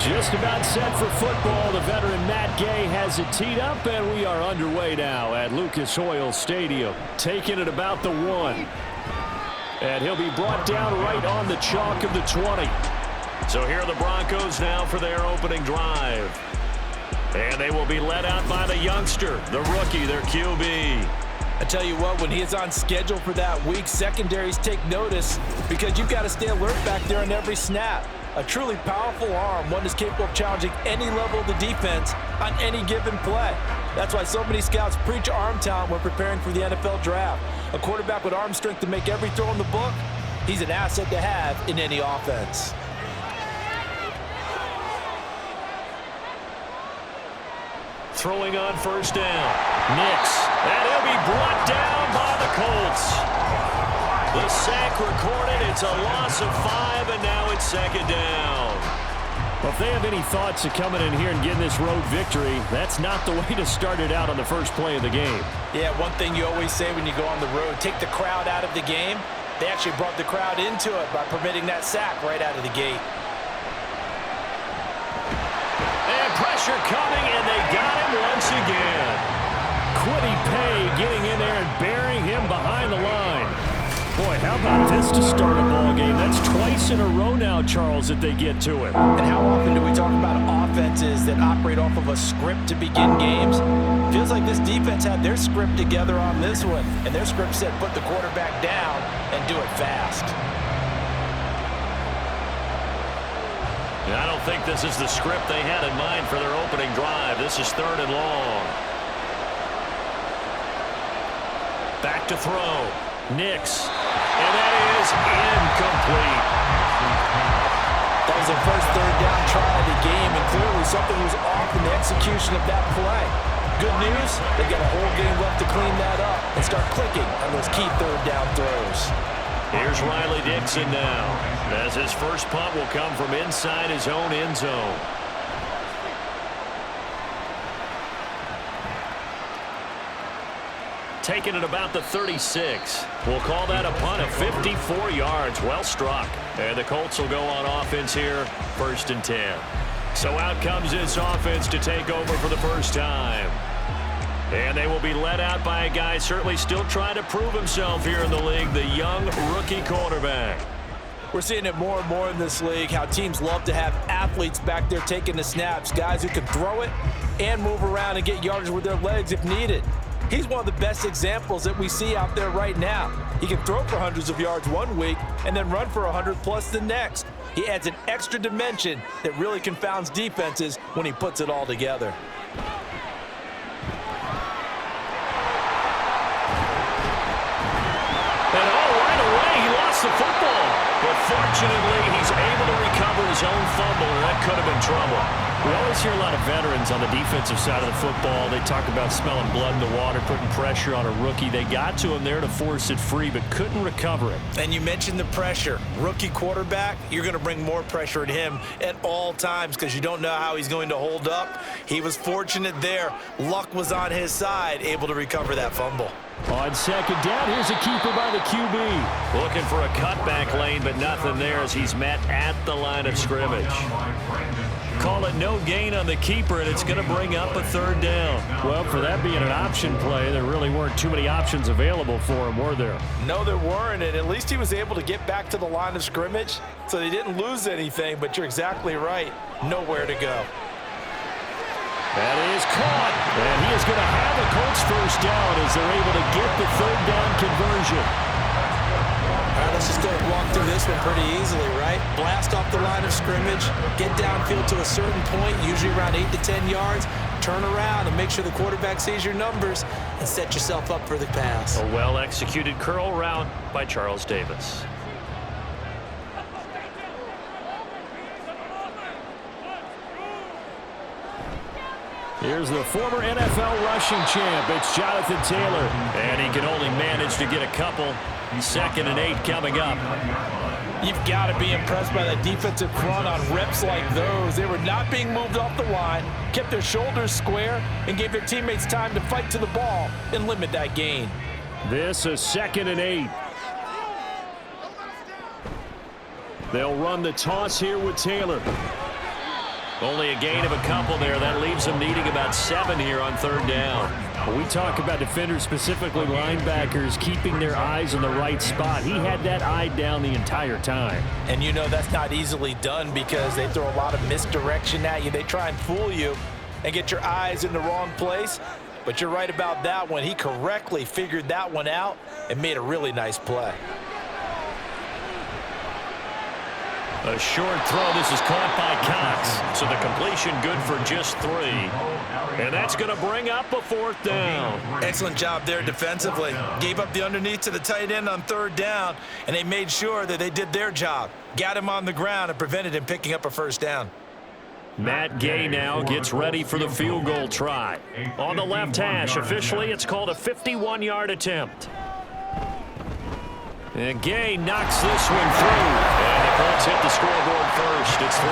Just about set for football. The veteran Matt Gay has it teed up, and we are underway now at Lucas Oil Stadium. Taking it about the 1. And he'll be brought down right on the chalk of the 20. So here are the Broncos now for their opening drive. And they will be led out by the youngster, the rookie, their QB. I tell you what, when he is on schedule for that week, secondaries take notice because you've got to stay alert back there on every snap. A truly powerful arm, one that's capable of challenging any level of the defense on any given play. That's why so many scouts preach arm talent when preparing for the NFL draft. A quarterback with arm strength to make every throw in the book, he's an asset to have in any offense. Throwing on first down. Nix. And he'll be brought down by the Colts. The sack recorded. It's a loss of 5, and now it's second down. Well, if they have any thoughts of coming in here and getting this road victory, that's not the way to start it out on the first play of the game. Yeah, one thing you always say when you go on the road, take the crowd out of the game. They actually brought the crowd into it by permitting that sack right out of the gate. And pressure coming, and they got him once again. Quiddy Pay getting in there and burying him behind the line. Boy, how about this to start a ball game? That's twice in a row now, Charles, that they get to him. And how often do we talk about offenses that operate off of a script to begin games? Feels like this defense had their script together on this one, and their script said put the quarterback down and do it fast. I don't think this is the script they had in mind for their opening drive. This is 3rd and long. Back to throw. Nix. And that is incomplete. That was their first 3rd down try of the game, and clearly something was off in the execution of that play. Good news, they've got a whole game left to clean that up and start clicking on those key 3rd down throws. Here's Riley Dixon now, as his first punt will come from inside his own end zone. Taking it about the 36. We'll call that a punt of 54 yards. Well struck. And the Colts will go on offense here, 1st and 10. So out comes this offense to take over for the first time. And they will be led out by a guy certainly still trying to prove himself here in the league, the young rookie quarterback. We're seeing it more and more in this league, how teams love to have athletes back there taking the snaps, guys who can throw it and move around and get yardage with their legs if needed. He's one of the best examples that we see out there right now. He can throw for hundreds of yards one week and then run for 100+ the next. He adds an extra dimension that really confounds defenses when he puts it all together. And right away he lost the football. But fortunately, he's able to recover his own fumble, or that could have been trouble. We always hear a lot of veterans on the defensive side of the football. They talk about smelling blood in the water, putting pressure on a rookie. They got to him there to force it free, but couldn't recover it. And you mentioned the pressure. Rookie quarterback, you're going to bring more pressure at him at all times because you don't know how he's going to hold up. He was fortunate there. Luck was on his side, able to recover that fumble. On second down, here's a keeper by the QB. Looking for a cutback lane, but nothing there as he's met at the line of scrimmage. Call it no gain on the keeper, and it's going to bring up a 3rd down. Well, for that being an option play, there really weren't too many options available for him, were there? No, there weren't, and at least he was able to get back to the line of scrimmage, so they didn't lose anything, but you're exactly right. Nowhere to go. That is caught, and he is going to have a Colts first down as they're able to get the 3rd down conversion. All right, let's just go and walk through this one pretty easily, right? Blast off the line of scrimmage, get downfield to a certain point, usually around 8 to 10 yards, turn around and make sure the quarterback sees your numbers and set yourself up for the pass. A well-executed curl route by Charles Davis. Here's the former NFL rushing champ. It's Jonathan Taylor. And he can only manage to get a couple. 2nd and 8 coming up. You've got to be impressed by the defensive front on reps like those. They were not being moved off the line, kept their shoulders square, and gave their teammates time to fight to the ball and limit that gain. This is 2nd and 8. They'll run the toss here with Taylor. Only a gain of a couple there. That leaves them needing about 7 here on third down. When we talk about defenders, specifically linebackers, keeping their eyes in the right spot. He had that eye down the entire time. And you know that's not easily done because they throw a lot of misdirection at you. They try and fool you and get your eyes in the wrong place. But you're right about that one. He correctly figured that one out and made a really nice play. A short throw. This is caught by Cox. So the completion good for just 3. And that's going to bring up a 4th down. Excellent job there defensively. Gave up the underneath to the tight end on third down, and they made sure that they did their job. Got him on the ground and prevented him picking up a first down. Matt Gay now gets ready for the field goal try. On the left hash, officially it's called a 51-yard attempt. And Gay knocks this one through. And the Colts hit the scoreboard first. It's 3-0.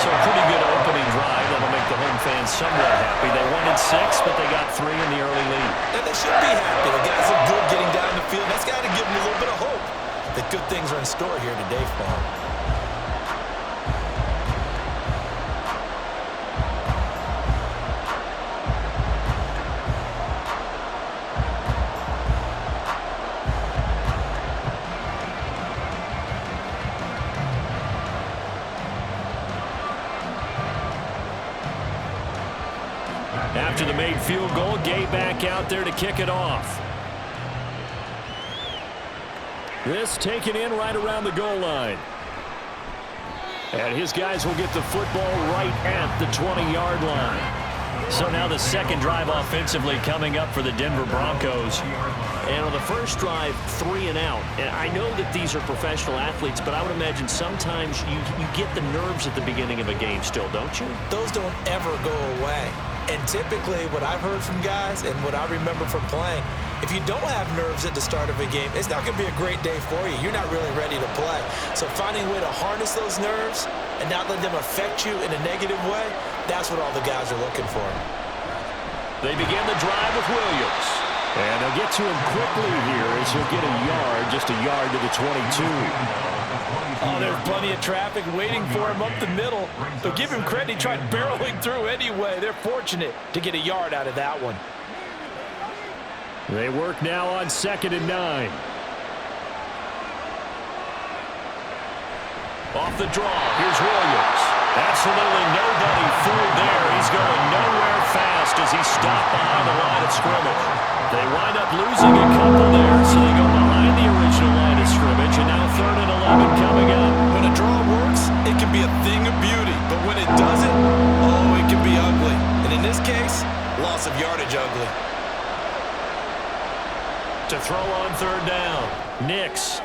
So a pretty good opening drive. That'll make the home fans somewhat happy. They wanted 6, but they got 3 in the early lead. And they should be happy. The guys look good getting down the field. That's got to give them a little bit of hope that good things are in store here today for them. After the made field goal, Gay back out there to kick it off. This taken in right around the goal line. And his guys will get the football right at the 20-yard line. So now the second drive offensively coming up for the Denver Broncos. And on the first drive, 3 and out. And I know that these are professional athletes, but I would imagine sometimes you get the nerves at the beginning of a game still, don't you? Those don't ever go away. And typically what I've heard from guys and what I remember from playing, if you don't have nerves at the start of a game, it's not going to be a great day for you. You're not really ready to play. So finding a way to harness those nerves and not let them affect you in a negative way, that's what all the guys are looking for. They begin the drive with Williams. And they'll get to him quickly here as he'll get a yard, just a yard to the 22. Oh, there's plenty of traffic waiting for him up the middle. But give him credit, he tried barreling through anyway. They're fortunate to get a yard out of that one. They work now on 2nd and 9. Off the draw, here's Williams. Absolutely nobody fooled there. He's going nowhere fast as he stopped behind the line of scrimmage. They wind up losing a couple there, so they go behind the original line of scrimmage, and now 3rd and 11 coming up. When a draw works, it can be a thing of beauty, but when it doesn't, oh, it can be ugly. And in this case, loss of yardage ugly. To throw on 3rd down, Nix.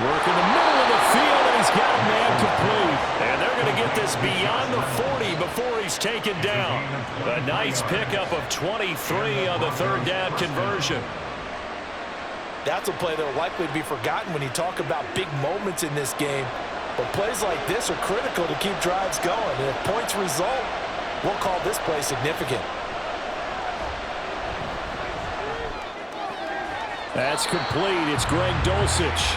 Work in the middle of the field, and he's got a man complete. And they're going to get this beyond the 40 before he's taken down. A nice pickup of 23 on the 3rd down conversion. That's a play that will likely be forgotten when you talk about big moments in this game. But plays like this are critical to keep drives going. And if points result, we'll call this play significant. That's complete. It's Greg Dulcich.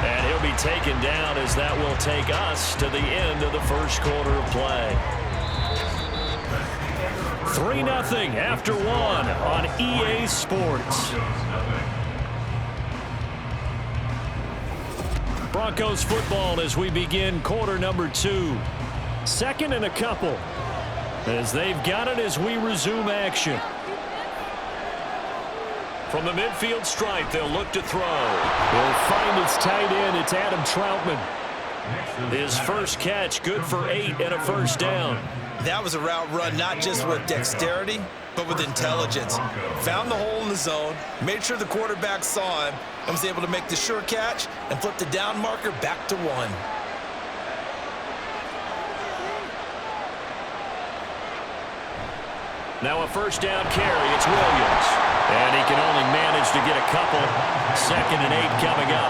And he'll be taken down as that will take us to the end of the first quarter of play. 3-0 after 1 on EA Sports. Broncos football as we begin quarter number 2. 2nd and a couple as they've got it as we resume action. From the midfield stripe, they'll look to throw. He'll find its tight end. It's Adam Troutman. His first catch, good for 8 and a first down. That was a route run not just with dexterity, but with intelligence. Found the hole in the zone, made sure the quarterback saw him, and was able to make the sure catch and flip the down marker back to 1. Now a first down carry. It's Williams. And he can only manage to get a couple. 2nd and 8 coming up.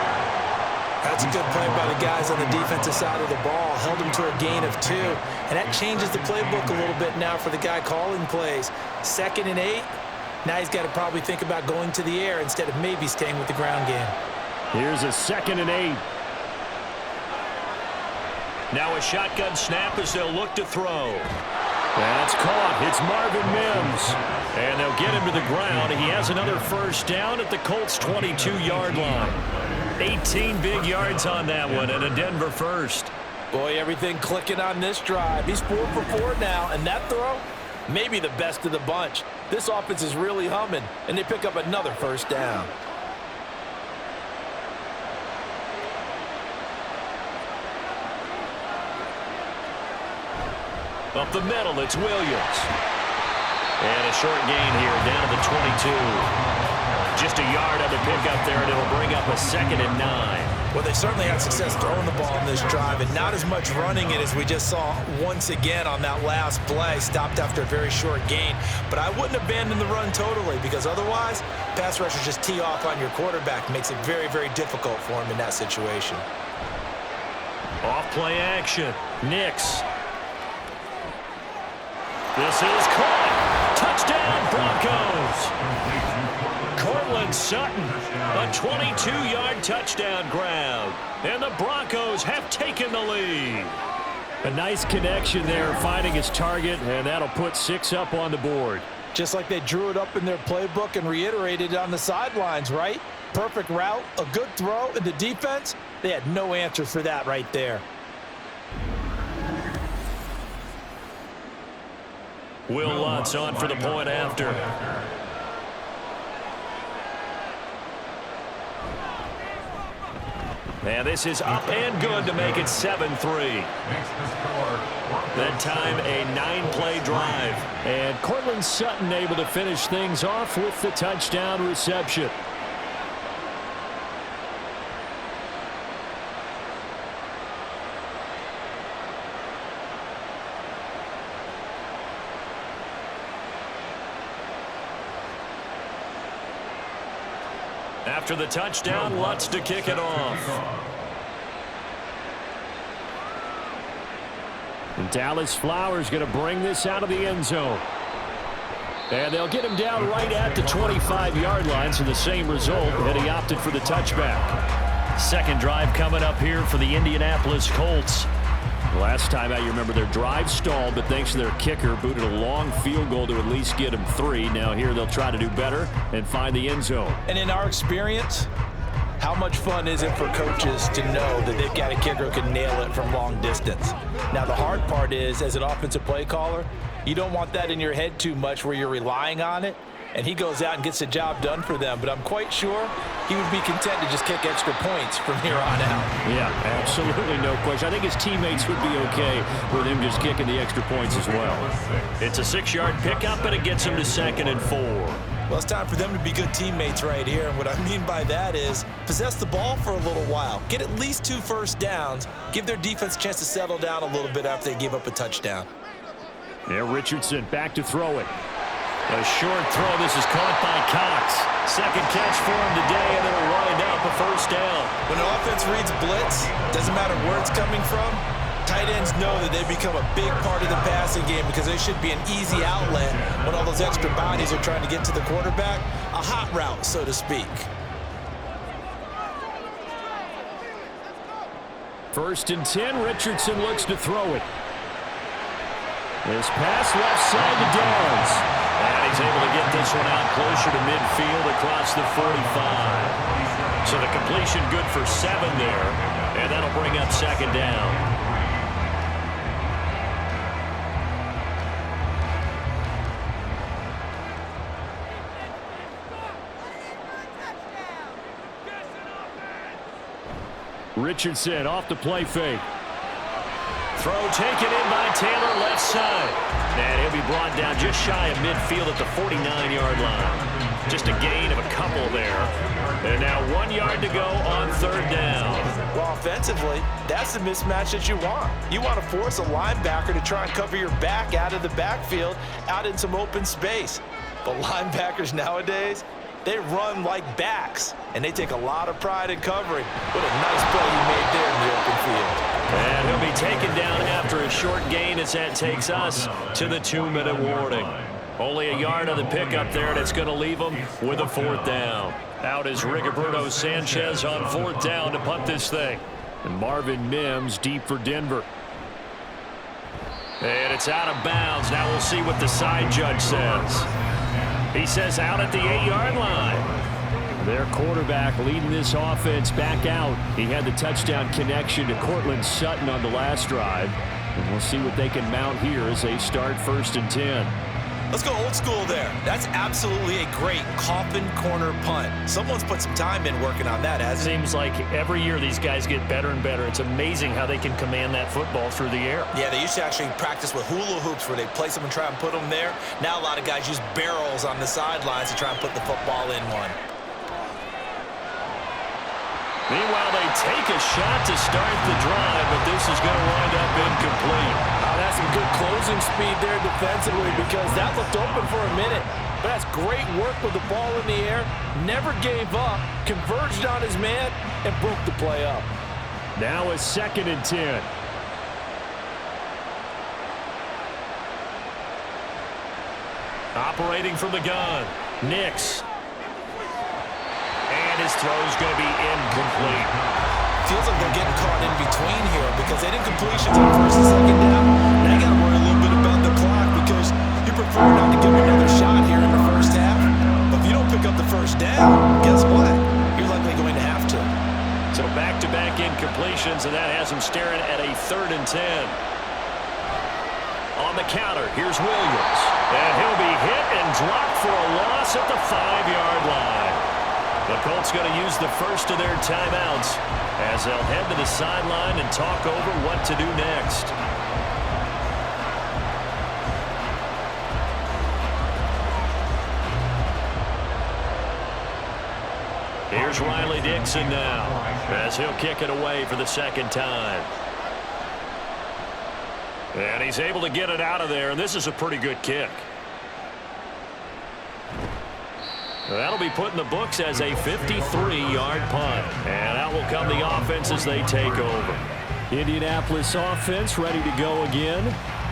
That's a good play by the guys on the defensive side of the ball. Held him to a gain of 2. And that changes the playbook a little bit now for the guy calling plays. 2nd and 8. Now he's got to probably think about going to the air instead of maybe staying with the ground game. Here's a 2nd and 8. Now a shotgun snap as they'll look to throw. That's caught. It's Marvin Mims. And they'll get him to the ground. He has another first down at the Colts' 22-yard line. 18 big yards on that one and a Denver first. Boy, everything clicking on this drive. He's 4 for 4 now, and that throw, maybe the best of the bunch. This offense is really humming, and they pick up another first down. Up the middle, it's Williams. And a short gain here, down to the 22. Just a yard on the pickup there, and it'll bring up a 2nd and 9. Well, they certainly had success throwing the ball in this drive, and not as much running it as we just saw once again on that last play. Stopped after a very short gain. But I wouldn't abandon the run totally, because otherwise, pass rushers just tee off on your quarterback. Makes it very, very difficult for him in that situation. Off play action. Nix. This is caught. Touchdown, Broncos. Cortland Sutton, a 22-yard touchdown grab. And the Broncos have taken the lead. A nice connection there, finding his target, and that'll put 6 up on the board. Just like they drew it up in their playbook and reiterated it on the sidelines, right? Perfect route, a good throw, and the defense, they had no answer for that right there. Will Lutz on for the point after. And this is up and good to make it 7-3. That time, a 9-play drive. And Cortland Sutton able to finish things off with the touchdown reception. After the touchdown, Lutz to kick it off. And Dallas Flowers going to bring this out of the end zone. And they'll get him down right at the 25-yard line, so the same result, and he opted for the touchback. Second drive coming up here for the Indianapolis Colts. Last time out, you remember their drive stalled, but thanks to their kicker, booted a long field goal to at least get them 3. Now here they'll try to do better and find the end zone. And in our experience, how much fun is it for coaches to know that they've got a kicker who can nail it from long distance? Now the hard part is, as an offensive play caller, you don't want that in your head too much where you're relying on it. And he goes out and gets the job done for them. But I'm quite sure he would be content to just kick extra points from here on out. Yeah, absolutely no question. I think his teammates would be okay with him just kicking the extra points as well. It's a 6-yard pickup, and it gets him to 2nd and 4. Well, it's time for them to be good teammates right here. And what I mean by that is possess the ball for a little while. Get at least 2 first downs. Give their defense a chance to settle down a little bit after they give up a touchdown. Yeah, Richardson back to throw it. A short throw. This is caught by Cox. Second catch for him today, and it'll wind up a first down. When the offense reads blitz, doesn't matter where it's coming from, tight ends know that they become a big part of the passing game because they should be an easy outlet when all those extra bodies are trying to get to the quarterback. A hot route, so to speak. First and 10, Richardson looks to throw it. This pass left side to Downs. And he's able to get this one out closer to midfield across the 45. So the completion good for 7 there. And that'll bring up 2nd down. Richardson off the play fake. Throw taken in by Taylor left side. And he'll be brought down just shy of midfield at the 49-yard line. Just a gain of a couple there. And now 1 yard to go on 3rd down. Well, offensively, that's the mismatch that you want. You want to force a linebacker to try and cover your back out of the backfield, out in some open space. But linebackers nowadays, they run like backs, and they take a lot of pride in covering. What a nice play he made there in the open field. And he'll be taken down after a short gain as that takes us to the 2-minute warning. Only a yard on the pickup there, and it's going to leave them with a 4th down. Out is Rigoberto Sanchez on 4th down to punt this thing. And Marvin Mims deep for Denver. And it's out of bounds. Now we'll see what the side judge says. He says out at the 8-yard line. Their quarterback leading this offense back out. He had the touchdown connection to Cortland Sutton on the last drive. And we'll see what they can mount here as they start 1st and 10. Let's go old school there. That's absolutely a great coffin corner punt. Someone's put some time in working on that, hasn't it? Seems like every year these guys get better and better. It's amazing how they can command that football through the air. Yeah, they used to actually practice with hula hoops where they place them and try and put them there. Now a lot of guys use barrels on the sidelines to try and put the football in one. Meanwhile, they take a shot to start the drive, but this is going to wind up incomplete. That's some good closing speed there defensively because that looked open for a minute. But that's great work with the ball in the air. Never gave up, converged on his man, and broke the play up. Now a 2nd and 10. Operating from the gun, Nix. And his throw's going to be incomplete. Feels like they're getting caught in between here because they did completions on 1st and 2nd down. Now you got to worry a little bit about the clock because you prefer not to give another shot here in the first half. But if you don't pick up the 1st down, guess what? You're likely going to have to. So back-to-back incompletions, and that has him staring at a 3rd and 10. On the counter, here's Williams. And he'll be hit and dropped for a loss at the 5-yard line. The Colts going to use the first of their timeouts as they'll head to the sideline and talk over what to do next. Here's Riley Dixon now as he'll kick it away for the 2nd time. And he's able to get it out of there, and this is a pretty good kick. That'll be put in the books as a 53-yard punt. And out will come the offense as they take over. Indianapolis offense ready to go again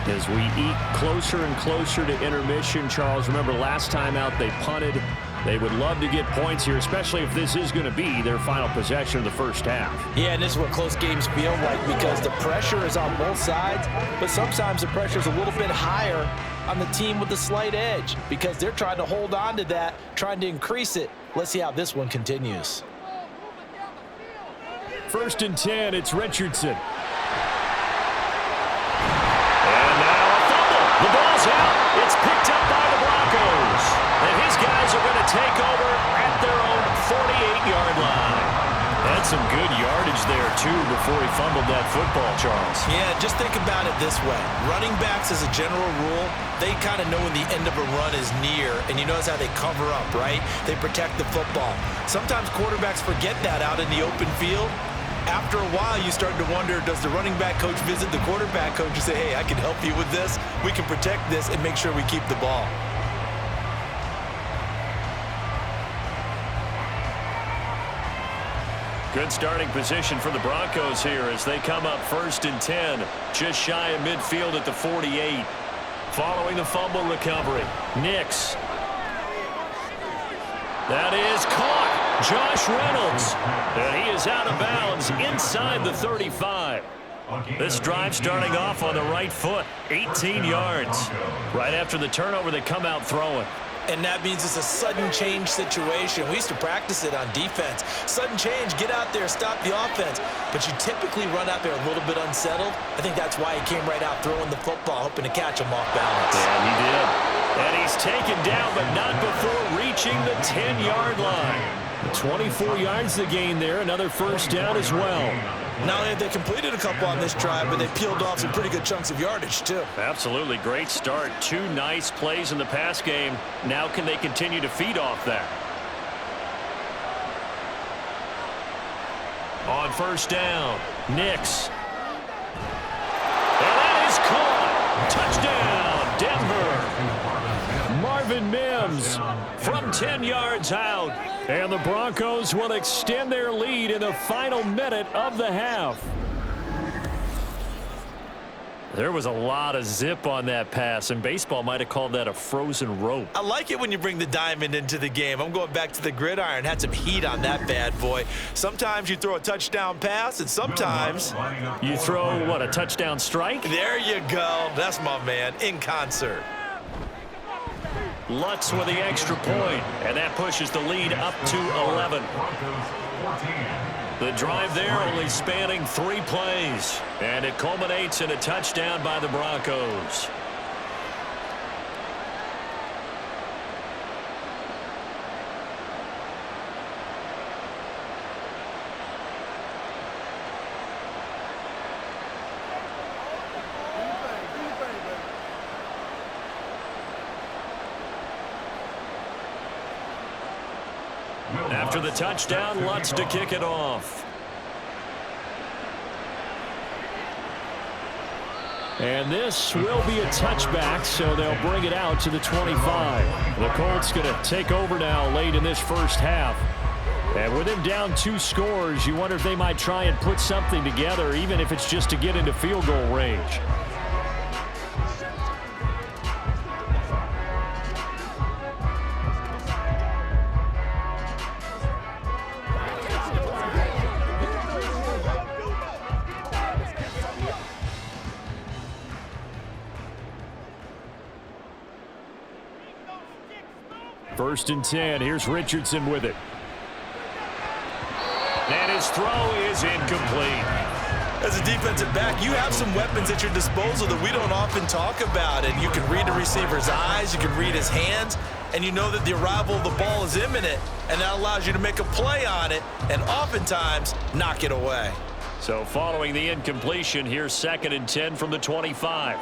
as we eat closer and closer to intermission. Charles, remember last time out they punted. They would love to get points here, especially if this is going to be their final possession of the first half. Yeah, and this is what close games feel like because the pressure is on both sides, but sometimes the pressure is a little bit higher on the team with the slight edge because they're trying to hold on to that, trying to increase it. Let's see how this one continues. 1st and 10, it's Richardson. And now a fumble. The ball's out. It's picked up by the Broncos. And his guys are going to take over at their own 48-yard line. That's some good yardage there, too, before he fumbled that football, Charles. Yeah, just think about it this way. Running backs, as a general rule, they kind of know when the end of a run is near, and you notice how they cover up, right? They protect the football. Sometimes quarterbacks forget that out in the open field. After a while, you start to wonder, does the running back coach visit the quarterback coach and say, hey, I can help you with this. We can protect this and make sure we keep the ball. Good starting position for the Broncos here as they come up 1st and 10, just shy of midfield at the 48. Following the fumble recovery, Nix. That is caught. Josh Reynolds. And he is out of bounds inside the 35. This drive starting off on the right foot, 18 yards. Right after the turnover, they come out throwing. And that means it's a sudden change situation. We used to practice it on defense. Sudden change, get out there, stop the offense. But you typically run out there a little bit unsettled. I think that's why he came right out throwing the football, hoping to catch him off balance. Yeah, he did. And he's taken down, but not before reaching the 10-yard line. 24 yards to gain there, another 1st down as well. Not only have they completed a couple on this drive, but they peeled off some pretty good chunks of yardage, too. Absolutely. Great start. 2 nice plays in the pass game. Now can they continue to feed off that? On 1st down, Nix. And that is caught. Touchdown, Denver. Marvin Mims from 10 yards out. And the Broncos will extend their lead in the final minute of the half. There was a lot of zip on that pass, and baseball might have called that a frozen rope. I like it when you bring the diamond into the game. I'm going back to the gridiron. Had some heat on that bad boy. Sometimes you throw a touchdown pass, and sometimes you throw, what, a touchdown strike? There you go. That's my man, in concert. Lutz with the extra point, and that pushes the lead up to 11. The drive there only spanning 3 plays, and it culminates in a touchdown by the Broncos. After the touchdown, Lutz to kick it off. And this will be a touchback, so they'll bring it out to the 25. The Colts going to take over now late in this first half. And with him down 2 scores, you wonder if they might try and put something together, even if it's just to get into field goal range. First and 10. Here's Richardson with it. And his throw is incomplete. As a defensive back, you have some weapons at your disposal that we don't often talk about. And you can read the receiver's eyes, you can read his hands, and you know that the arrival of the ball is imminent, and that allows you to make a play on it and oftentimes knock it away. So following the incompletion, here's 2nd and 10 from the 25.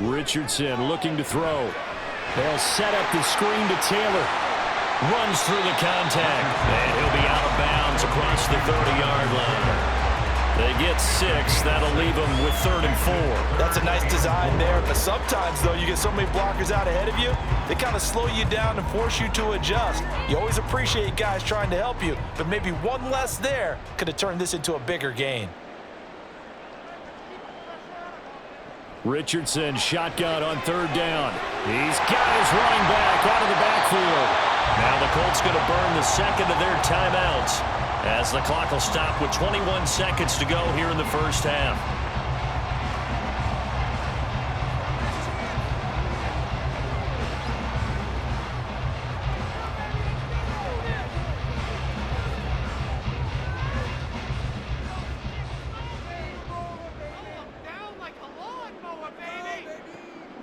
Richardson looking to throw. They'll set up the screen to Taylor. Runs through the contact, and he'll be out of bounds across the 30-yard line. They get 6. That'll leave them with 3rd and 4. That's a nice design there, but sometimes, though, you get so many blockers out ahead of you, they kind of slow you down and force you to adjust. You always appreciate guys trying to help you, but maybe one less there could have turned this into a bigger gain. Richardson shotgun on 3rd down. He's got his running back out of the backfield. Now the Colts going to burn the 2nd of their timeouts as the clock will stop with 21 seconds to go here in the first half.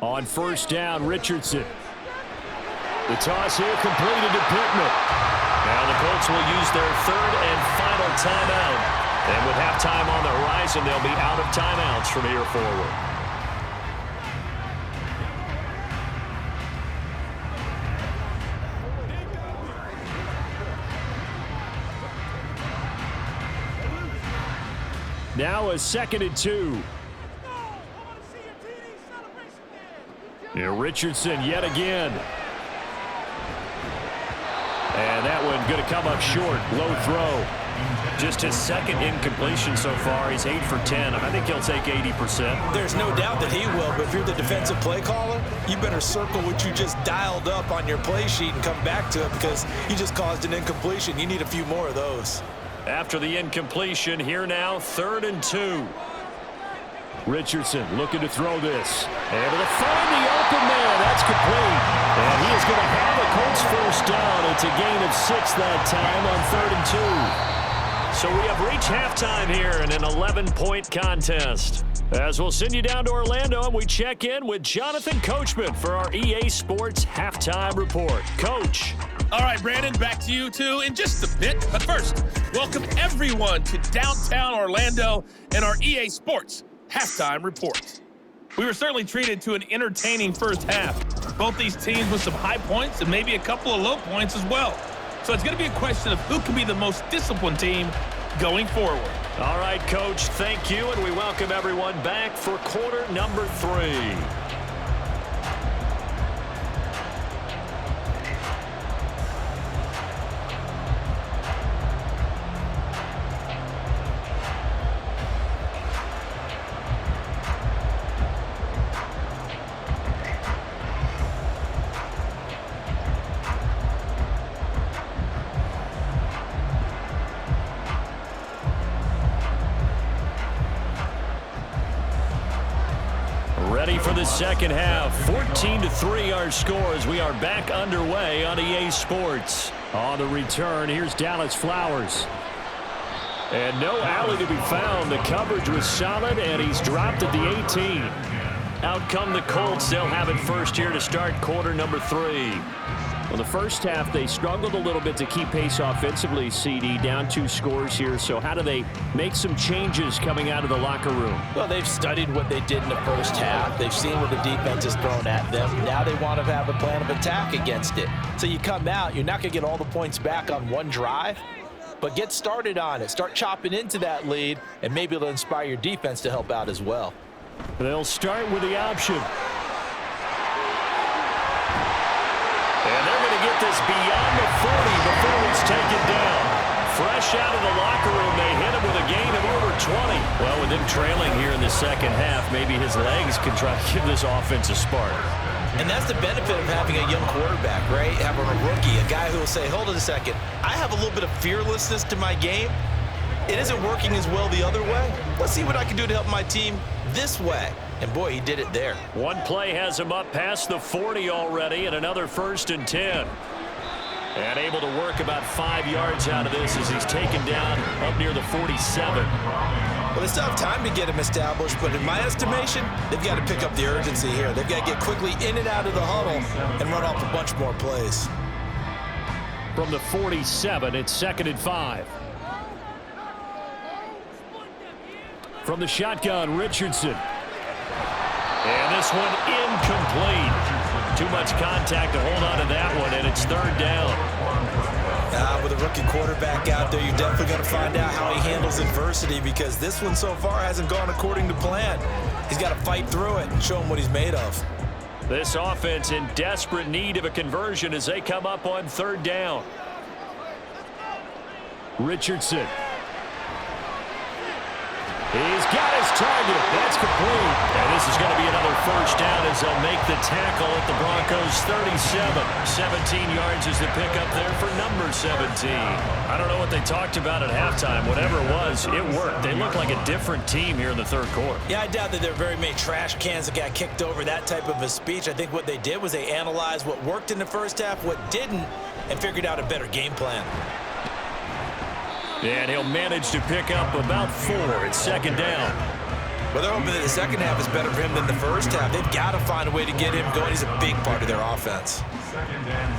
On 1st down, Richardson. The toss here completed to Pittman. Now the Colts will use their 3rd and final timeout. And with halftime on the horizon, they'll be out of timeouts from here forward. Now a 2nd and 2. Yeah, Richardson yet again. And that one going to come up short. Low throw. Just his 2nd incompletion so far. He's 8 for 10. I think he'll take 80%. There's no doubt that he will, but if you're the defensive play caller, you better circle what you just dialed up on your play sheet and come back to it because you just caused an incompletion. You need a few more of those. After the incompletion, here now, 3rd and 2. Richardson looking to throw this. Able to find the open man. That's complete. And he is going to have a Colts first down. It's a gain of 6 that time on 3rd and 2. So we have reached halftime here in an 11-point contest. As we'll send you down to Orlando, and we check in with Jonathan Coachman for our EA Sports Halftime Report. Coach. All right, Brandon, back to you two in just a bit. But first, welcome everyone to downtown Orlando and our EA Sports Halftime Report. We were certainly treated to an entertaining first half. Both these teams with some high points and maybe a couple of low points as well. So it's going to be a question of who can be the most disciplined team going forward. All right, Coach, thank you, and we welcome everyone back for quarter number 3. for the second half. 14-3 our score as we are back underway on EA Sports. On the return, here's Dallas Flowers. And no alley to be found. The coverage was solid, and he's dropped at the 18. Out come the Colts. They'll have it first here to start quarter number 3. Well, the first half, they struggled a little bit to keep pace offensively, CD, down 2 scores here. So how do they make some changes coming out of the locker room? Well, they've studied what they did in the first half. They've seen what the defense has thrown at them. Now they want to have a plan of attack against it. So you come out, you're not going to get all the points back on one drive, but get started on it. Start chopping into that lead, and maybe it'll inspire your defense to help out as well. They'll start with the option. And they're going to get this beyond the 40 before it's taken down. Fresh out of the locker room, they hit him with a gain of over 20. Well, with him trailing here in the second half, maybe his legs can try to give this offense a spark. And that's the benefit of having a young quarterback, right? Having a rookie, a guy who will say, hold on a second, I have a little bit of fearlessness to my game. It isn't working as well the other way. Let's see what I can do to help my team this way. And boy, he did it there. One play has him up past the 40 already, and another 1st and 10. And able to work about 5 yards out of this as he's taken down up near the 47. Well, they still have time to get him established, but in my estimation, they've got to pick up the urgency here. They've got to get quickly in and out of the huddle and run off a bunch more plays. From the 47, it's 2nd and 5. From the shotgun, Richardson. And this one incomplete. Too much contact to hold on to that one, and it's 3rd down. With a rookie quarterback out there, you're definitely going to find out how he handles adversity, because this one so far hasn't gone according to plan. He's got to fight through it and show him what he's made of. This offense in desperate need of a conversion as they come up on 3rd down. Richardson. He's got his target. That's complete. And this is going to be another 1st down as they'll make the tackle at the Broncos' 37. 17 yards is the pickup there for number 17. I don't know what they talked about at halftime. Whatever it was, it worked. They look like a different team here in the 3rd quarter. Yeah, I doubt that there are very many trash cans that got kicked over, that type of a speech. I think what they did was they analyzed what worked in the first half, what didn't, and figured out a better game plan. And he'll manage to pick up about 4. It's 2nd down. Well, they're hoping that the second half is better for him than the first half. They've got to find a way to get him going. He's a big part of their offense. 2nd and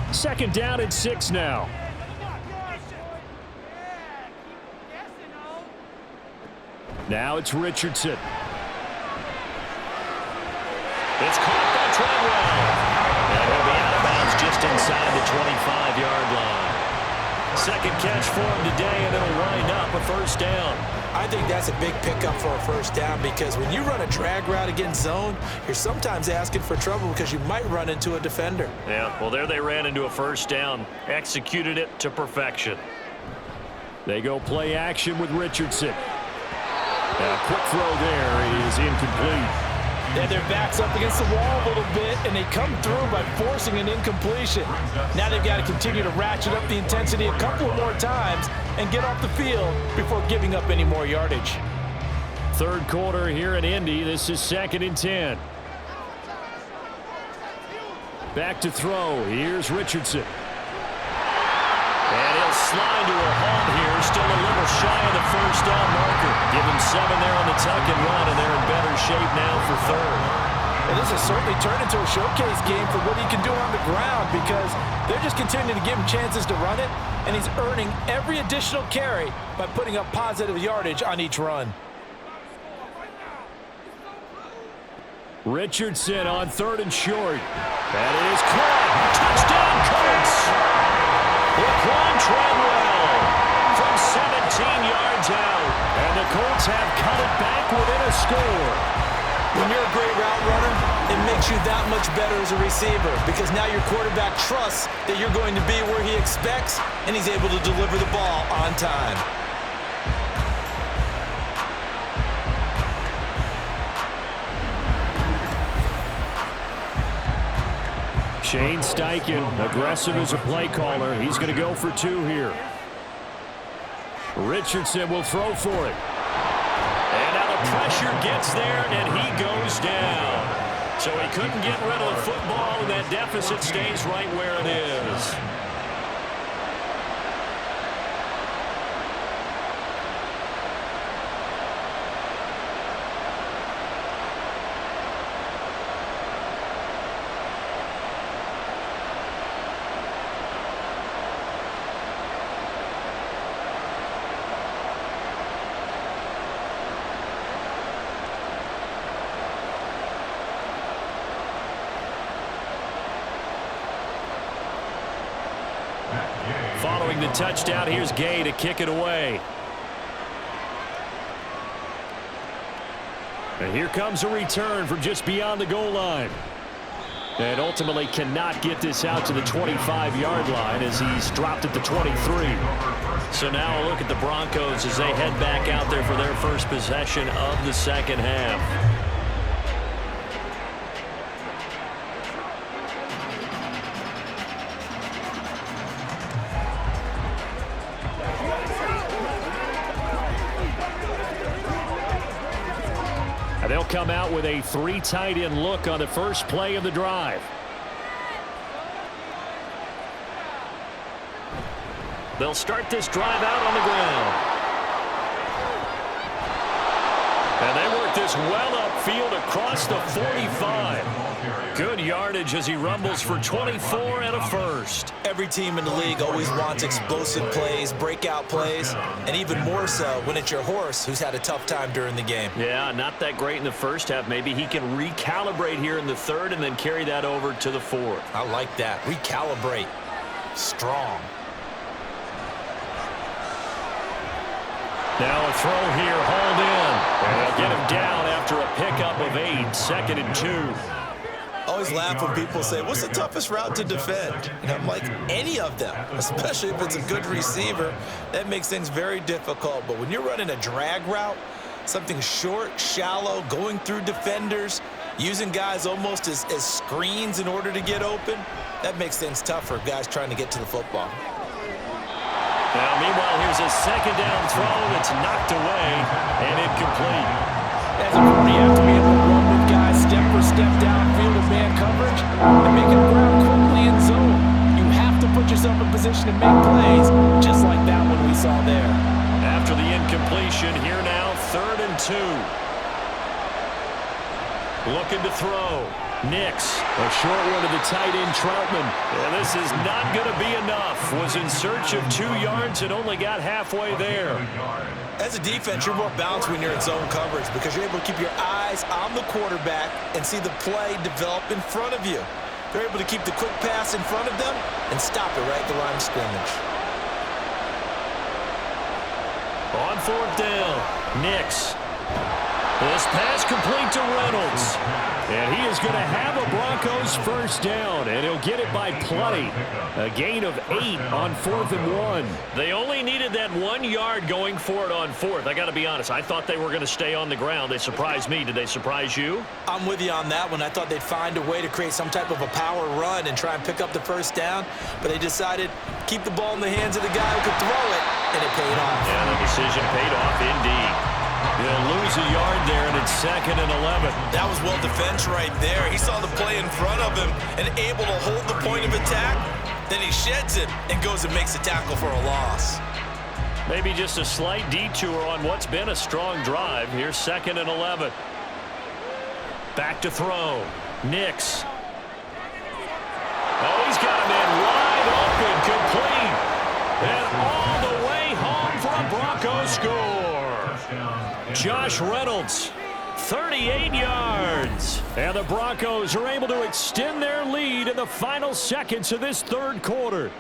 6. 2nd down and 6 now. Now it's Richardson. It's caught by Treadwell. And he'll be out of bounds just inside the 25-yard line. 2nd catch for him today, and it'll wind up a 1st down. I think that's a big pickup for a 1st down, because when you run a drag route against zone, you're sometimes asking for trouble because you might run into a defender. Yeah, well, there they ran into a 1st down. Executed it to perfection. They go play action with Richardson. A quick throw there is incomplete. They have their backs up against the wall a little bit, and they come through by forcing an incompletion. Now they've got to continue to ratchet up the intensity a couple of more times and get off the field before giving up any more yardage. 3rd quarter here in Indy. This is 2nd and 10. Back to throw. Here's Richardson. And he'll slide to a halt here. Still a little shy of the 1st down marker. Give him 7 there on the tuck and run, and they're in better shape now for 3rd. And this has certainly turned into a showcase game for what he can do on the ground, because they're just continuing to give him chances to run it, and he's earning every additional carry by putting up positive yardage on each run. Richardson on 3rd and short. That is caught. Touchdown, Colts! Laquan Treadwell from 17 yards out. And the Colts have cut it back within a score. When you're a great route runner, it makes you that much better as a receiver, because now your quarterback trusts that you're going to be where he expects, and he's able to deliver the ball on time. Shane Steichen, aggressive as a play caller. He's going to go for 2 here. Richardson will throw for it. And now the pressure gets there, and he goes down. So he couldn't get rid of the football, and that deficit stays right where it is. Following the touchdown, here's Gay to kick it away. And here comes a return from just beyond the goal line. And ultimately cannot get this out to the 25-yard line as he's dropped at the 23. So now a look at the Broncos as they head back out there for their first possession of the second half. They'll come out with a 3 tight end look on the first play of the drive. They'll start this drive out on the ground. And they work this well upfield across the 45. Good yardage as he rumbles for 24 and a first. Every team in the league always wants explosive plays, breakout plays, and even more so when it's your horse who's had a tough time during the game. Yeah, not that great in the first half. Maybe he can recalibrate here in the third and then carry that over to the fourth. I like that. Recalibrate. Strong. Now a throw here, hauled in. And they'll get him down after a pickup of 8, 2nd and 2. Always laugh when people say, what's the toughest route to defend? And I'm like, any of them, especially if it's a good receiver. That makes things very difficult. But when you're running a drag route, something short, shallow, going through defenders, using guys almost as screens in order to get open, that makes things tough for guys trying to get to the football. Now, meanwhile, here's a second down throw that's knocked away and incomplete. As a corner, you have to be able to run with guys step for step downfield with man coverage and make it ground quickly in zone. You have to put yourself in position to make plays, just like that one we saw there. After the incompletion, here now, 3rd and 2. Looking to throw. Nix, a short one to the tight end, Troutman. And this is not going to be enough. Was in search of 2 yards and only got halfway there. As a defense, you're more balanced when you're in zone coverage because you're able to keep your eyes on the quarterback and see the play develop in front of you. They're able to keep the quick pass in front of them and stop it right at the line of scrimmage. On 4th down, Nix. This pass complete to Reynolds. And he is going to have a Broncos first down, and he'll get it by plenty. A gain of 8 on 4th and 1. They only needed that 1 yard going for it on 4th. I got to be honest, I thought they were going to stay on the ground. They surprised me. Did they surprise you? I'm with you on that one. I thought they'd find a way to create some type of a power run and try and pick up the first down, but they decided keep the ball in the hands of the guy who could throw it, and it paid off. Yeah, the decision paid off indeed. They'll lose a yard there, and it's 2nd and 11. That was well defense right there. He saw the play in front of him and able to hold the point of attack. Then he sheds it and goes and makes a tackle for a loss. Maybe just a slight detour on what's been a strong drive. Here's 2nd and 11. Back to throw. Nix. Oh, he's got a man wide open, complete. And all the way home for a Broncos score. Josh Reynolds, 38 yards. And the Broncos are able to extend their lead in the final seconds of this 3rd quarter.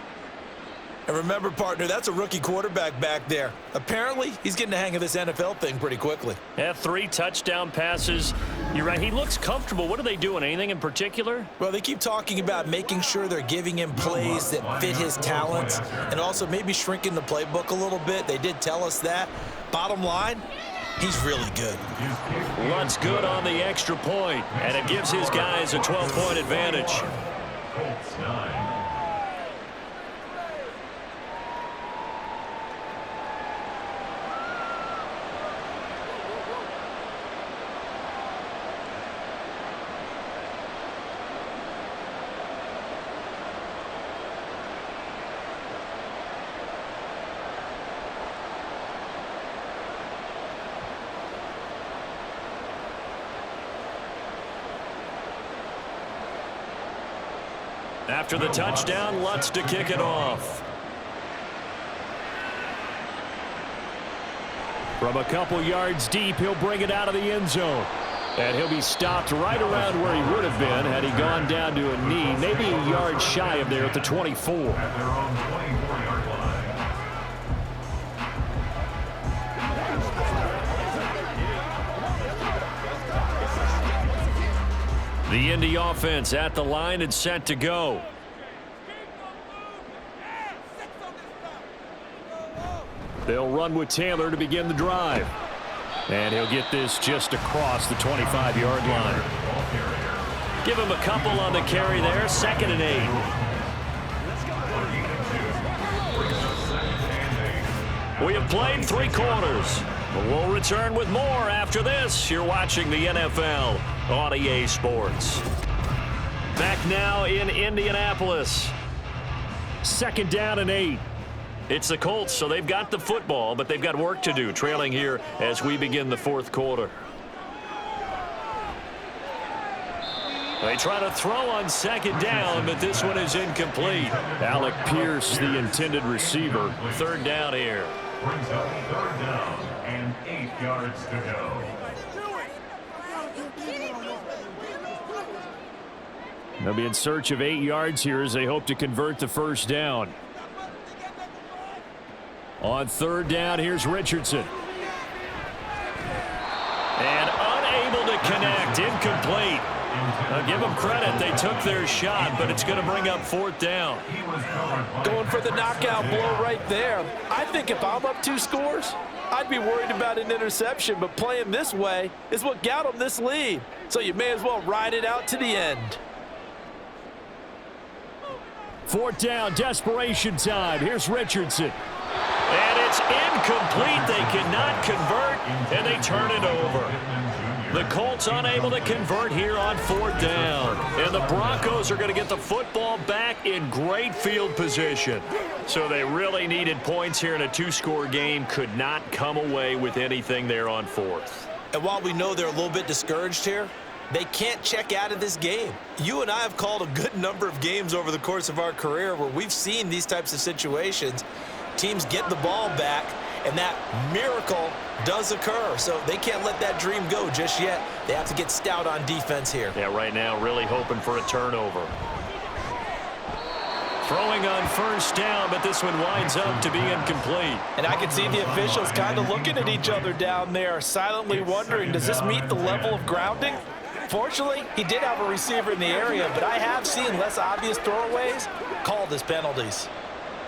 And remember, partner, that's a rookie quarterback back there. Apparently, he's getting the hang of this NFL thing pretty quickly. Yeah, 3 touchdown passes. You're right, he looks comfortable. What are they doing? Anything in particular? Well, they keep talking about making sure they're giving him plays that fit his talents and also maybe shrinking the playbook a little bit. They did tell us that. Bottom line, he's really good. Runs good on the extra point, and it gives his guys a 12-point advantage. After the touchdown, Lutz to kick it off. From a couple yards deep, he'll bring it out of the end zone. And he'll be stopped right around where he would have been had he gone down to a knee, maybe a yard shy of there at the 24. At their own 24-yard line. The Indy offense at the line and set to go. They'll run with Taylor to begin the drive. And he'll get this just across the 25-yard line. Give him a couple on the carry there. 2nd and 8. We have played 3 quarters. We'll return with more after this. You're watching the NFL on EA Sports. Back now in Indianapolis. 2nd down and 8. It's the Colts, so they've got the football, but they've got work to do, trailing here as we begin the 4th quarter. They try to throw on 2nd down, but this one is incomplete. Alec Pierce, the intended receiver. 3rd down here. Brings up 3rd down and 8 yards to go. They'll be in search of 8 yards here as they hope to convert the 1st down. On 3rd down, here's Richardson. And unable to connect, incomplete. I'll give them credit, they took their shot, but it's going to bring up 4th down. Going for the knockout blow right there. I think if I'm up 2 scores, I'd be worried about an interception, but playing this way is what got them this lead. So you may as well ride it out to the end. 4th down, desperation time. Here's Richardson. And it's incomplete. They cannot convert, and they turn it over. The Colts unable to convert here on 4th down. And the Broncos are going to get the football back in great field position. So they really needed points here in a 2-score game. Could not come away with anything there on 4th. And while we know they're a little bit discouraged here, they can't check out of this game. You and I have called a good number of games over the course of our career where we've seen these types of situations. Teams get the ball back, and that miracle does occur. So they can't let that dream go just yet. They have to get stout on defense here. Yeah, right now really hoping for a turnover. Throwing on 1st down, but this one winds up to be incomplete. And I can see the officials kind of looking at each other down there, silently wondering, does this meet the level of grounding? Fortunately, he did have a receiver in the area, but I have seen less obvious throwaways called as penalties.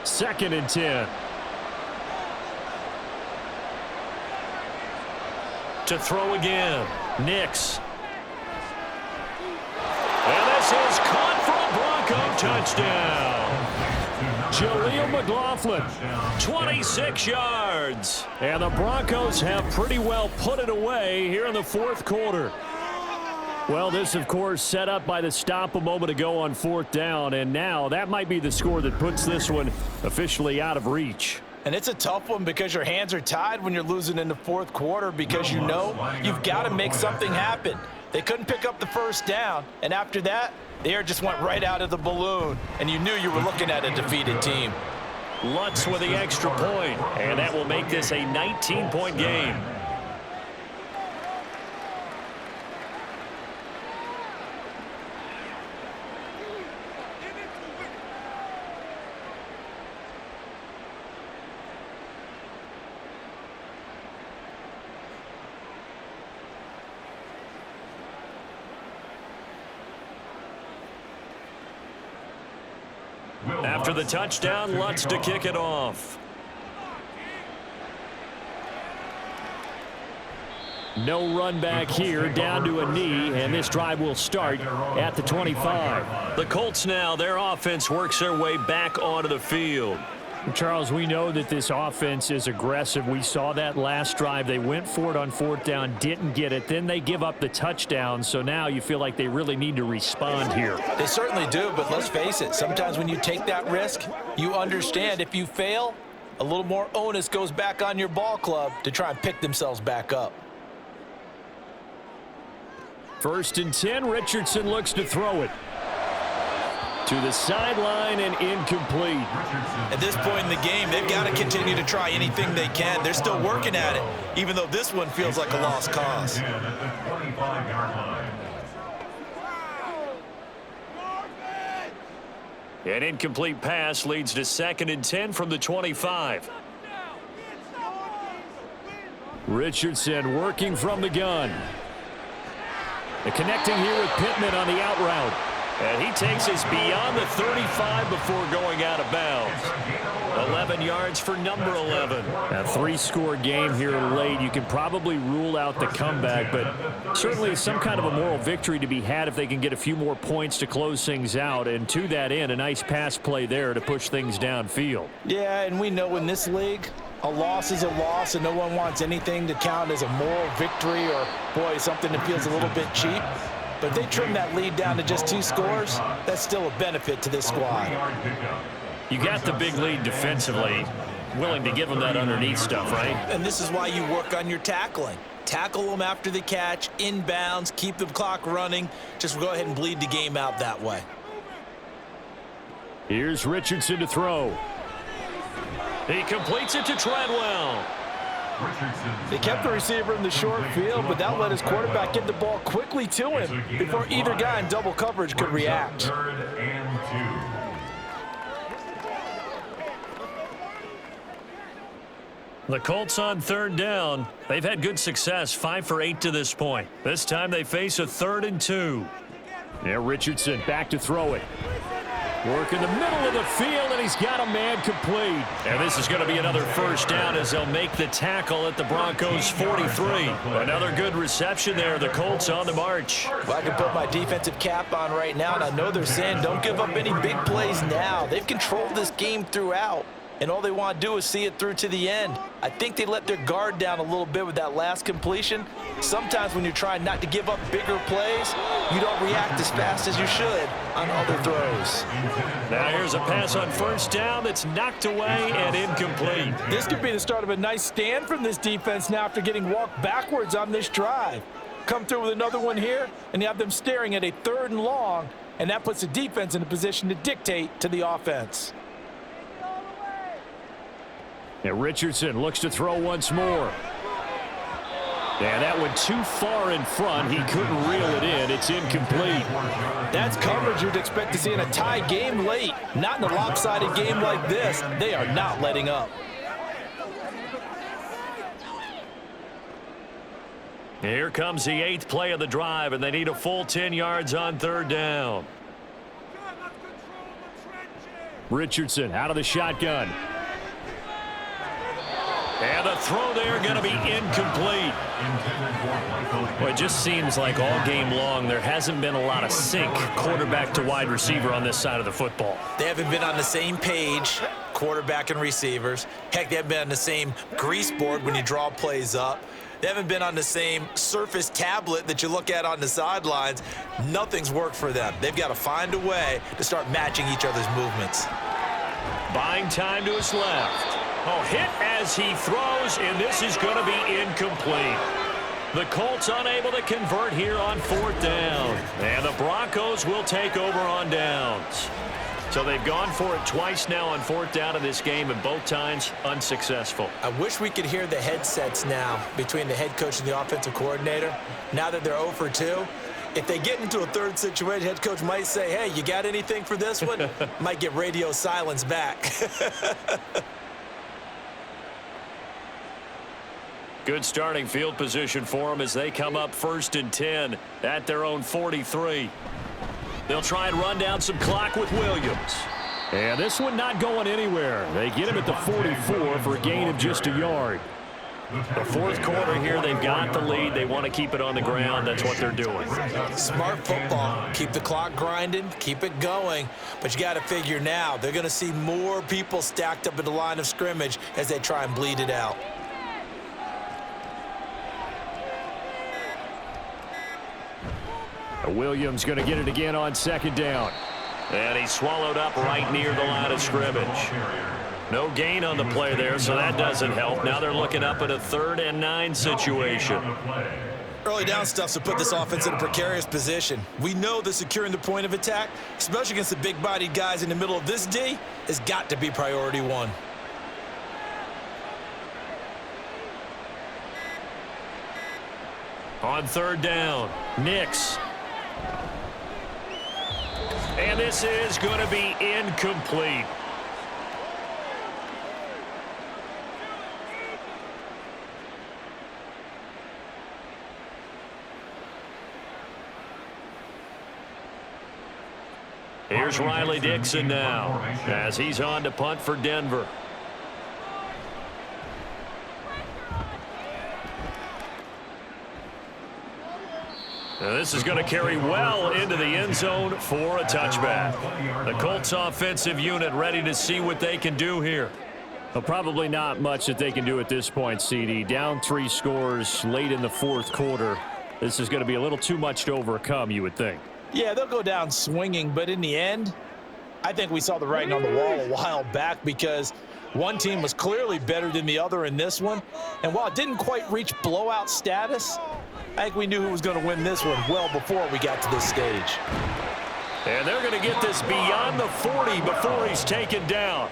2nd and 10. To throw again. Nix. And this is caught for a Bronco touchdown. Jaleel McLaughlin, 26 yards. And the Broncos have pretty well put it away here in the 4th quarter. Well, this, of course, set up by the stop a moment ago on 4th down, and now that might be the score that puts this one officially out of reach. And it's a tough one because your hands are tied when you're losing in the 4th quarter because you know you've got to make something happen. They couldn't pick up the 1st down, and after that, the air just went right out of the balloon, and you knew you were looking at a defeated team. Lutz with the extra point, and that will make this a 19-point game. After the touchdown, Lutz to kick it off. No run back here, down to a knee, and this drive will start at the 25. The Colts now, their offense works their way back onto the field. Charles, we know that this offense is aggressive. We saw that last drive. They went for it on 4th down, didn't get it. Then they give up the touchdown, so now you feel like they really need to respond here. They certainly do, but let's face it. Sometimes when you take that risk, you understand if you fail, a little more onus goes back on your ball club to try and pick themselves back up. 1st and 10, Richardson looks to throw it. To the sideline and incomplete. At this point in the game, they've got to continue to try anything they can. They're still working at it, even though this one feels like a lost cause. An incomplete pass leads to 2nd and 10 from the 25. Richardson working from the gun. The connecting here with Pittman on the out route. And he takes us beyond the 35 before going out of bounds. 11 yards for number 11. A 3-score game here late. You can probably rule out the comeback, but certainly some kind of a moral victory to be had if they can get a few more points to close things out. And to that end, a nice pass play there to push things downfield. Yeah, and we know in this league, a loss is a loss, and no one wants anything to count as a moral victory or, boy, something that feels a little bit cheap. But if they trim that lead down to just 2 scores, that's still a benefit to this squad. You got the big lead defensively, willing to give them that underneath stuff, right? And this is why you work on your tackling. Tackle them after the catch, inbounds, keep the clock running. Just go ahead and bleed the game out that way. Here's Richardson to throw. He completes it to Treadwell. They kept the receiver in the short field, but that let his quarterback get the ball quickly to him before either guy in double coverage could react. 3rd and 2. The Colts on 3rd down. They've had good success, 5 for 8 to this point. This time they face a 3rd and 2. Yeah, Richardson back to throw it. Work in the middle of the field, and he's got a man complete. And this is going to be another 1st down as they'll make the tackle at the Broncos' 43. Another good reception there. The Colts on the march. Well, I can put my defensive cap on right now, and I know they're saying don't give up any big plays now. They've controlled this game throughout, and all they want to do is see it through to the end. I think they let their guard down a little bit with that last completion. Sometimes when you're trying not to give up bigger plays, you don't react as fast as you should on other throws. Now here's a pass on 1st down that's knocked away and incomplete. This could be the start of a nice stand from this defense now after getting walked backwards on this drive. Come through with another one here, and you have them staring at a 3rd and long, and that puts the defense in a position to dictate to the offense. And Richardson looks to throw once more. And that went too far in front. He couldn't reel it in. It's incomplete. That's coverage you'd expect to see in a tie game late. Not in a lopsided game like this. They are not letting up. Here comes the 8th play of the drive, and they need a full 10 yards on 3rd down. Richardson out of the shotgun. And the throw there going to be incomplete. Well, it just seems like all game long there hasn't been a lot of sync quarterback to wide receiver on this side of the football. They haven't been on the same page, quarterback and receivers. Heck, they haven't been on the same grease board when you draw plays up. They haven't been on the same Surface tablet that you look at on the sidelines. Nothing's worked for them. They've got to find a way to start matching each other's movements. Buying time to his left. Oh, hit as he throws, and this is going to be incomplete. The Colts unable to convert here on 4th down. And the Broncos will take over on downs. So they've gone for it twice now on 4th down in this game, and both times unsuccessful. I wish we could hear the headsets now between the head coach and the offensive coordinator. Now that they're 0 for 2, if they get into a 3rd situation, head coach might say, hey, you got anything for this one? Might get radio silence back. Good starting field position for them as they come up 1st and 10 at their own 43. They'll try and run down some clock with Williams. And this one not going anywhere. They get him at the 44 for a gain of just a yard. The 4th quarter here, they've got the lead. They want to keep it on the ground. That's what they're doing. Smart football. Keep the clock grinding. Keep it going. But you got to figure now, they're going to see more people stacked up in the line of scrimmage as they try and bleed it out. Williams going to get it again on 2nd down. And he's swallowed up right near the line of scrimmage. No gain on the play there, so that doesn't help. Now they're looking up at a 3rd and 9 situation. Early down stuffs will put this offense in a precarious position. We know that securing the point of attack, especially against the big-bodied guys in the middle of this D, has got to be priority one. On third down, Nix. And this is going to be incomplete. Here's Riley Dixon now as he's on to punt for Denver. Now this is going to carry well into the end zone for a touchback. The Colts offensive unit ready to see what they can do here. Well, probably not much that they can do at this point, CD. Down 3 scores late in the fourth quarter. This is going to be a little too much to overcome, you would think. Yeah, they'll go down swinging, but in the end, I think we saw the writing on the wall a while back because one team was clearly better than the other in this one. And while it didn't quite reach blowout status, I think we knew who was going to win this one well before we got to this stage. And they're going to get this beyond the 40 before he's taken down.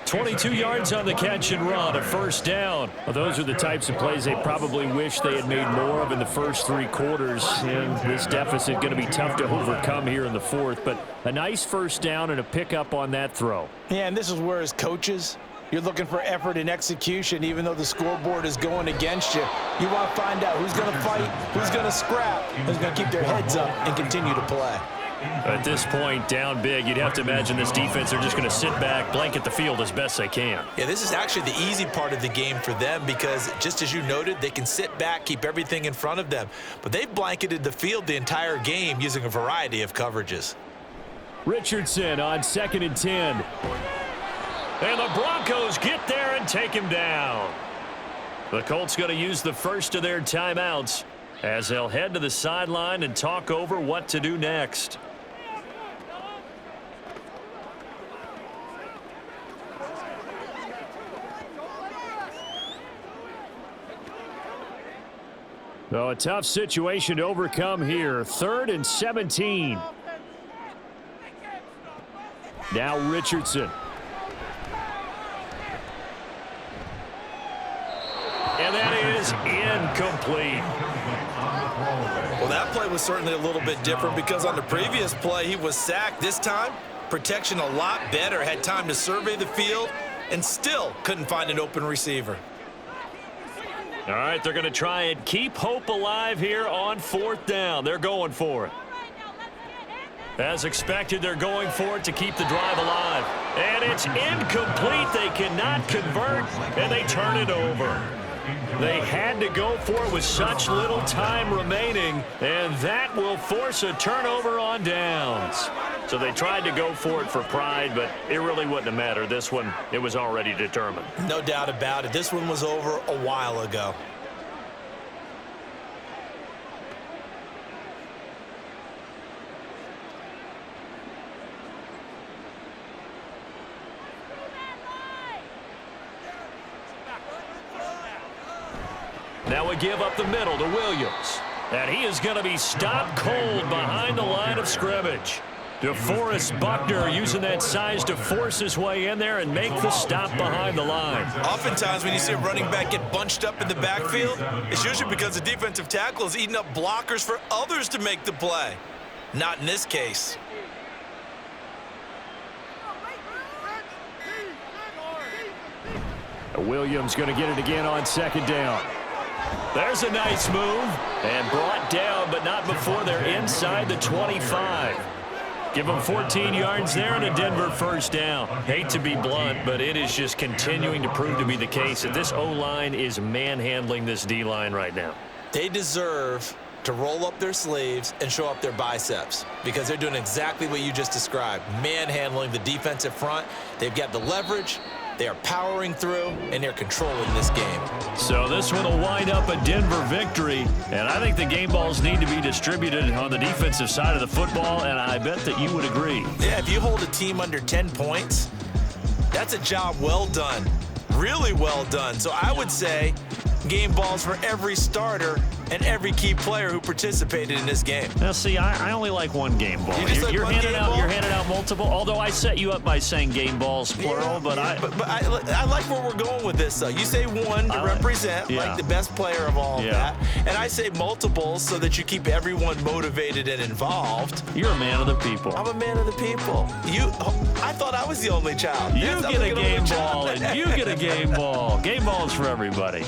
22 yards on the catch and run, a first down. Well, those are the types of plays they probably wish they had made more of in the first 3 quarters. And this deficit going to be tough to overcome here in the fourth. But a nice first down and a pickup on that throw. Yeah, and this is where as coaches, you're looking for effort and execution, even though the scoreboard is going against you. You want to find out who's going to fight, who's going to scrap, who's going to keep their heads up and continue to play. At this point, down big, you'd have to imagine this defense are just going to sit back, blanket the field as best they can. Yeah, this is actually the easy part of the game for them because, just as you noted, they can sit back, keep everything in front of them. But they've blanketed the field the entire game using a variety of coverages. Richardson on 2nd and 10. And the Broncos get there and take him down. The Colts going to use the first of their timeouts as they'll head to the sideline and talk over what to do next. So a tough situation to overcome here. 3rd and 17. Now Richardson. And that is incomplete. Well, that play was certainly a little bit different because on the previous play, he was sacked. This time, protection a lot better. Had time to survey the field and still couldn't find an open receiver. All right, they're going to try and keep hope alive here on 4th down. They're going for it. As expected, they're going for it to keep the drive alive. And it's incomplete. They cannot convert, and they turn it over. They had to go for it with such little time remaining, and that will force a turnover on downs. So they tried to go for it for pride, but it really wouldn't have mattered. This one, it was already determined. No doubt about it. This one was over a while ago. Now we give up the middle to Williams. And he is going to be stopped cold behind the line of scrimmage. DeForest Buckner using that size to force his way in there and make the stop behind the line. Oftentimes when you see a running back get bunched up in the backfield, it's usually because the defensive tackle is eating up blockers for others to make the play. Not in this case. Williams going to get it again on 2nd down. There's a nice move and brought down, but not before they're inside the 25. Give them 14 yards there and a Denver first down. Hate to be blunt, but it is just continuing to prove to be the case that this O-line is manhandling this D-line right now. They deserve to roll up their sleeves and show up their biceps because they're doing exactly what you just described, manhandling the defensive front. They've got the leverage. They are powering through, and they're controlling this game. So this one will wind up a Denver victory, and I think the game balls need to be distributed on the defensive side of the football, and I bet that you would agree. Yeah, if you hold a team under 10 points, that's a job well done, really well done. So I would say game balls for every starter and every key player who participated in this game. Now, see, I only like one game ball. You're handing out multiple, although I set you up by saying game balls, plural, but I like where we're going with this, though. You say one to represent, like the best player of all of that, and I say multiples so that you keep everyone motivated and involved. You're a man of the people. I'm a man of the people. I thought I was the only child. You get a game ball, and you get a game ball. Game balls for everybody.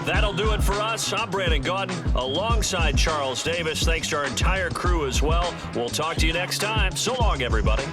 That'll do it for us. I'm Brandon Gaudin alongside Charles Davis. Thanks to our entire crew as well. We'll talk to you next time. So long, everybody.